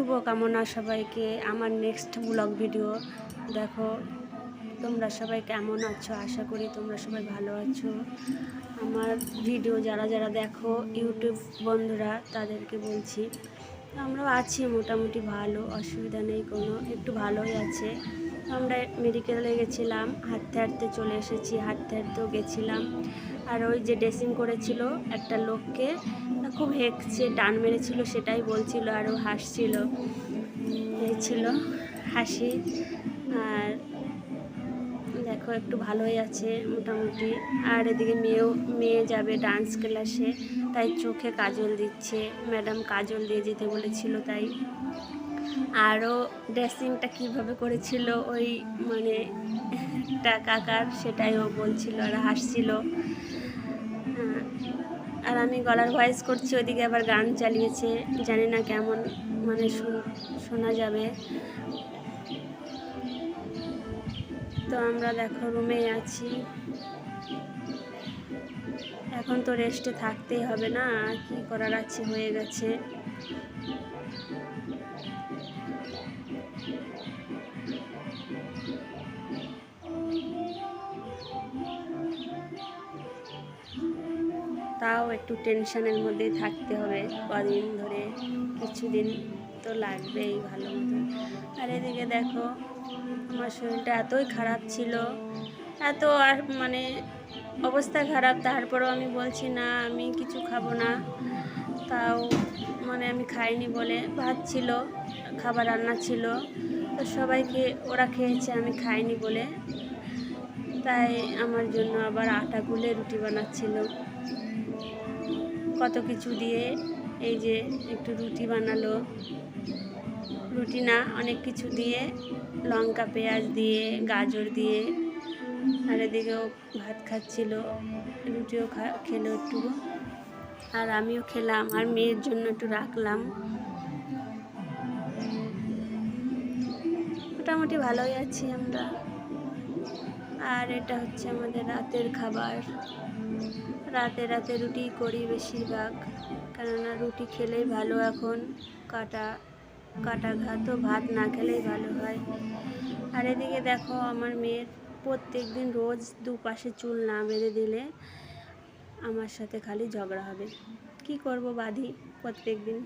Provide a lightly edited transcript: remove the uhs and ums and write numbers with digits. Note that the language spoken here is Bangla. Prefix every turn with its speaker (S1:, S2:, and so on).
S1: শুভকামনা সবাইকে। আমার নেক্সট ব্লগ ভিডিও দেখো। তোমরা সবাই কেমন আছো? আশা করি তোমরা সবাই ভালো আছো। আমার ভিডিও যারা যারা দেখো ইউটিউব বন্ধুরা, তাদেরকে বলছি আমরাও আছি মোটামুটি ভালো, অসুবিধা নেই কোনো, একটু ভালোই আছে। আমরা মেডিকেলে গেছিলাম, হাঁটতে হাঁটতে চলে এসেছি, হাঁটতে হাঁটতেও গেছিলাম। আর ওই যে ড্রেসিং করেছিল একটা লোককে, খুব হেঁকছে, টান মেরেছিল, সেটাই বলছিল, আর ও হাসছিল, এই ছিল হাসি। আর দেখো একটু ভালোই আছে মোটামুটি। আর এদিকে মেয়ে যাবে ডান্স ক্লাসে, তাই চোখে কাজল দিচ্ছে, ম্যাডাম কাজল দিয়ে যেতে বলেছিল তাই। আরও ড্রেসিংটা কীভাবে করেছিল ওই মানে একটা কাকার, সেটাই ও বলছিল আর হাসছিল। আর আমি গলার ভয়েস করছি, ওইদিকে আবার গান চালিয়েছে, জানি না কেমন মানে শোনা যাবে। তো আমরা দেখো রুমে আছি, এখন তো রেস্টে থাকতেই হবে, না আর কি করার আছে, হয়ে গেছে। তাও একটু টেনশনের মধ্যেই থাকতে হবে কদিন ধরে, কিছুদিন তো লাগবেই ভালো মতো। আর এদিকে দেখো আমার শরীরটা এতই খারাপ ছিল, এত আর মানে অবস্থা খারাপ, তারপরেও আমি বলছি না আমি কিছু খাবো না। তাও মানে আমি খাইনি বলে, ভাত ছিল, খাবার রান্না ছিল, তো সবাইকে ওরা খেয়েছে, আমি খাইনি বলে, তাই আমার জন্য আবার আটা গুলে রুটি বানাচ্ছিল, কত কিছু দিয়ে। এই যে একটু রুটি বানালো, রুটি না অনেক কিছু দিয়ে, লঙ্কা পেঁয়াজ দিয়ে, গাজর দিয়ে। আর এদিকেও ভাত খাচ্ছিল, রুটিও খেলো একটু, আর আমিও খেলাম, আর মেয়ের জন্য একটু রাখলাম। মোটামুটি ভালোই আছি আমরা। আর এটা হচ্ছে আমাদের রাতের খাবার। রাতে রাতে রুটি করি বেশিরভাগ, কেননা রুটি খেলেই ভালো। এখন কাটা ঘাতও, ভাত না খেলেই ভালো হয়। আর এদিকে দেখো আমার মেয়ের প্রত্যেক দিন রোজ দুপাশে চুল না বেঁধে দিলে আমার সাথে খালি ঝগড়া হবে, কি করব, বাঁধি প্রত্যেক দিন।